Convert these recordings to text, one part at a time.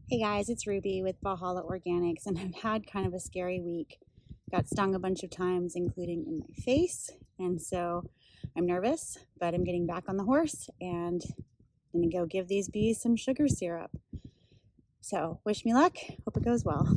Hey guys, it's Ruby with Valhalla Organics, and I've had kind of a scary week. Got stung a bunch of times, including in my face, and so I'm nervous, but I'm getting back on the horse and I'm gonna go give these bees some sugar syrup. So wish me luck, hope it goes well.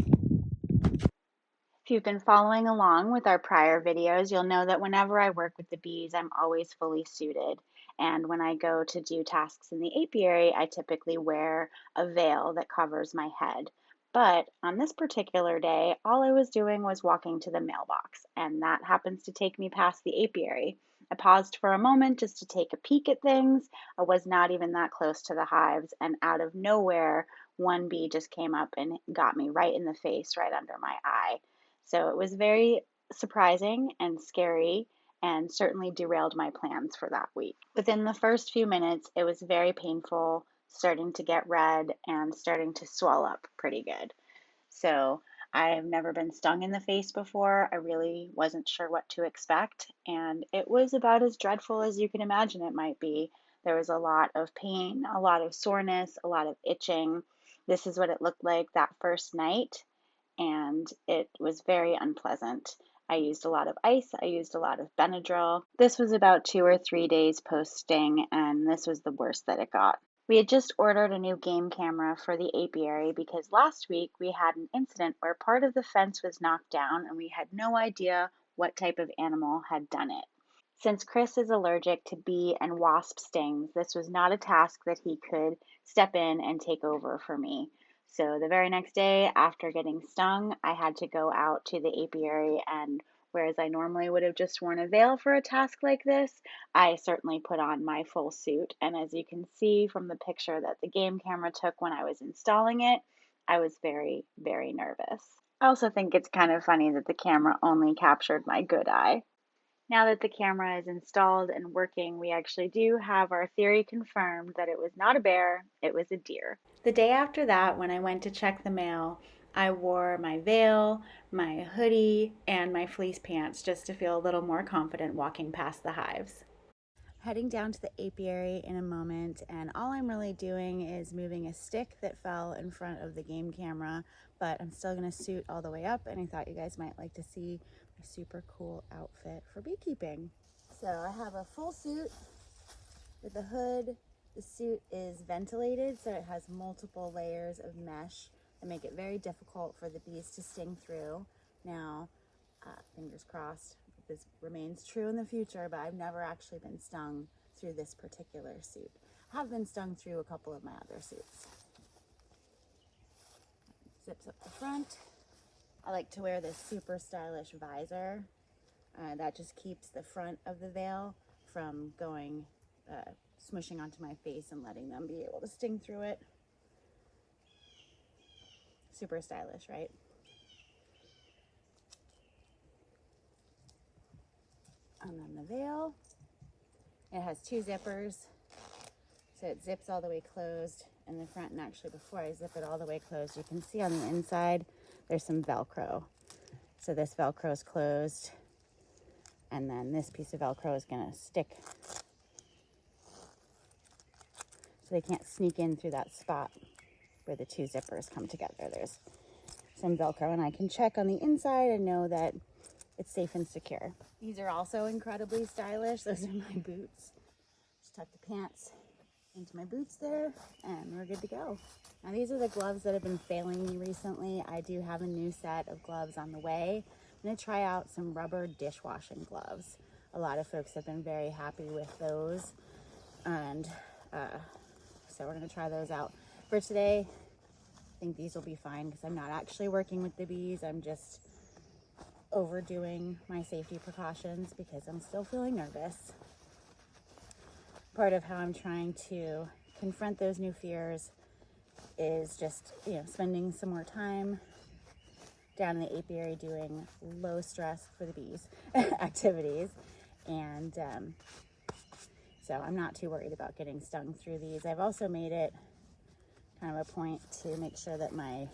If you've been following along with our prior videos, you'll know that whenever I work with the bees, I'm always fully suited. And when I go to do tasks in the apiary, I typically wear a veil that covers my head. But on this particular day, all I was doing was walking to the mailbox, and that happens to take me past the apiary. I paused for a moment just to take a peek at things. I was not even that close to the hives, and out of nowhere, one bee just came up and got me right in the face, right under my eye. So it was very surprising and scary and certainly derailed my plans for that week. Within the first few minutes, it was very painful, starting to get red and starting to swell up pretty good. So I've never been stung in the face before. I really wasn't sure what to expect, and it was about as dreadful as you can imagine it might be. There was a lot of pain, a lot of soreness, a lot of itching. This is what it looked like that first night, and it was very unpleasant. I used a lot of ice, I used a lot of Benadryl. This was about 2 or 3 days post sting, and this was the worst that it got. We had just ordered a new game camera for the apiary because last week we had an incident where part of the fence was knocked down and we had no idea what type of animal had done it. Since Chris is allergic to bee and wasp stings, this was not a task that he could step in and take over for me. So the very next day after getting stung, I had to go out to the apiary, and whereas I normally would have just worn a veil for a task like this, I certainly put on my full suit. And as you can see from the picture that the game camera took when I was installing it, I was very, very nervous. I also think it's kind of funny that the camera only captured my good eye. Now that the camera is installed and working, we actually do have our theory confirmed that it was not a bear, it was a deer. The day after that, when I went to check the mail, I wore my veil, my hoodie, and my fleece pants just to feel a little more confident walking past the hives. Heading down to the apiary in a moment, and all I'm really doing is moving a stick that fell in front of the game camera, but I'm still gonna suit all the way up, and I thought you guys might like to see my super cool outfit for beekeeping. So I have a full suit with a hood. The suit is ventilated, so it has multiple layers of mesh that make it very difficult for the bees to sting through. Now, fingers crossed, this remains true in the future, but I've never actually been stung through this particular suit. I have been stung through a couple of my other suits. Zips up the front. I like to wear this super stylish visor. That just keeps the front of the veil from going, smushing onto my face and letting them be able to sting through it. Super stylish, right? And then the veil, it has two zippers, so it zips all the way closed in the front. And actually, before I zip it all the way closed, you can see on the inside there's some Velcro. So this Velcro is closed, and then this piece of Velcro is going to stick so they can't sneak in through that spot where the two zippers come together. There's some Velcro, and I can check on the inside and know that it's safe and secure. These are also incredibly stylish. Those are my boots. Just tuck the pants into my boots there, and we're good to go. Now these are the gloves that have been failing me recently. I do have a new set of gloves on the way. I'm gonna try out some rubber dishwashing gloves. A lot of folks have been very happy with those, and so we're gonna try those out. For today, I think these will be fine because I'm not actually working with the bees. I'm just overdoing my safety precautions because I'm still feeling nervous. Part of how I'm trying to confront those new fears is just, spending some more time down in the apiary doing low stress for the bees activities. And so I'm not too worried about getting stung through these. I've also made it kind of a point to make sure that my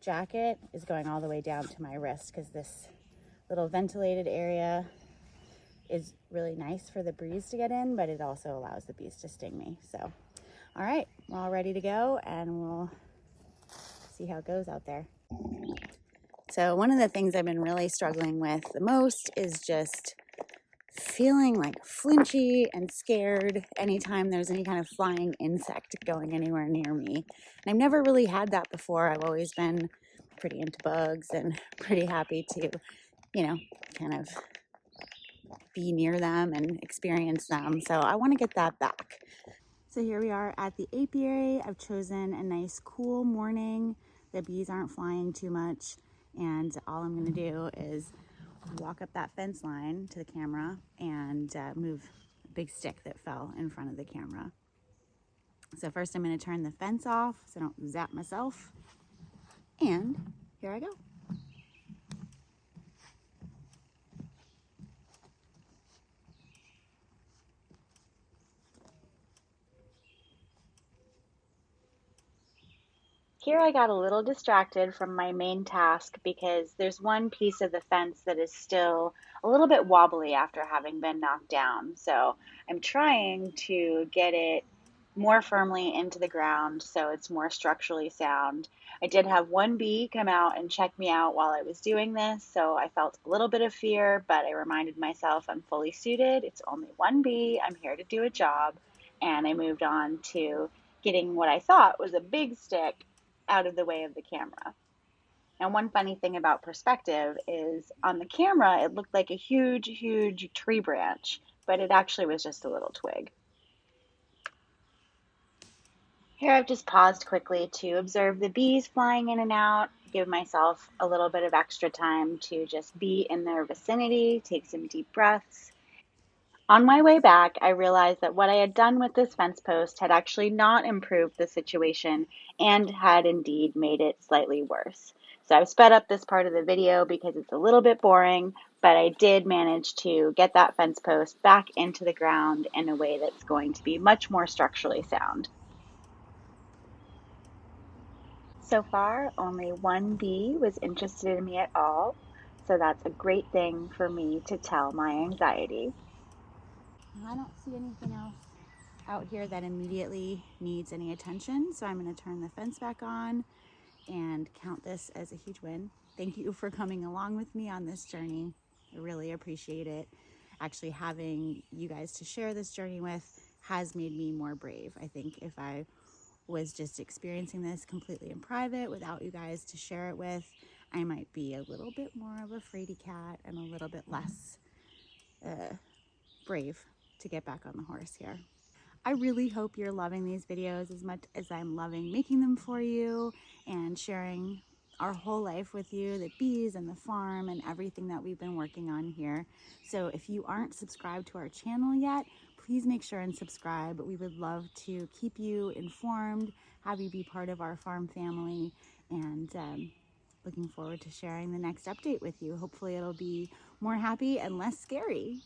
jacket is going all the way down to my wrist, because this little ventilated area is really nice for the breeze to get in, but it also allows the bees to sting me. So, all right, we're all ready to go, and we'll see how it goes out there. So one of the things I've been really struggling with the most is just feeling like flinchy and scared anytime there's any kind of flying insect going anywhere near me. And I've never really had that before. I've always been pretty into bugs and pretty happy to, kind of be near them and experience them. So I want to get that back. So here we are at the apiary. I've chosen a nice cool morning. The bees aren't flying too much. And all I'm going to do is walk up that fence line to the camera and move a big stick that fell in front of the camera. So first I'm going to turn the fence off so I don't zap myself. And here I go. Here I got a little distracted from my main task because there's one piece of the fence that is still a little bit wobbly after having been knocked down. So I'm trying to get it more firmly into the ground so it's more structurally sound. I did have one bee come out and check me out while I was doing this, so I felt a little bit of fear, but I reminded myself I'm fully suited. It's only one bee. I'm here to do a job. And I moved on to getting what I thought was a big stick out of the way of the camera. And one funny thing about perspective is on the camera, it looked like a huge, huge tree branch, but it actually was just a little twig. Here I've just paused quickly to observe the bees flying in and out, give myself a little bit of extra time to just be in their vicinity, take some deep breaths. On my way back, I realized that what I had done with this fence post had actually not improved the situation and had indeed made it slightly worse. So I've sped up this part of the video because it's a little bit boring, but I did manage to get that fence post back into the ground in a way that's going to be much more structurally sound. So far, only one bee was interested in me at all, so that's a great thing for me to tell my anxiety. I don't see anything else out here that immediately needs any attention, so I'm going to turn the fence back on and count this as a huge win. Thank you for coming along with me on this journey. I really appreciate it. Actually, having you guys to share this journey with has made me more brave. I think if I was just experiencing this completely in private without you guys to share it with, I might be a little bit more of a fraidy cat and a little bit less brave to get back on the horse here. I really hope you're loving these videos as much as I'm loving making them for you and sharing our whole life with you, the bees and the farm and everything that we've been working on here. So if you aren't subscribed to our channel yet, please make sure and subscribe. We would love to keep you informed, have you be part of our farm family, and looking forward to sharing the next update with you. Hopefully it'll be more happy and less scary.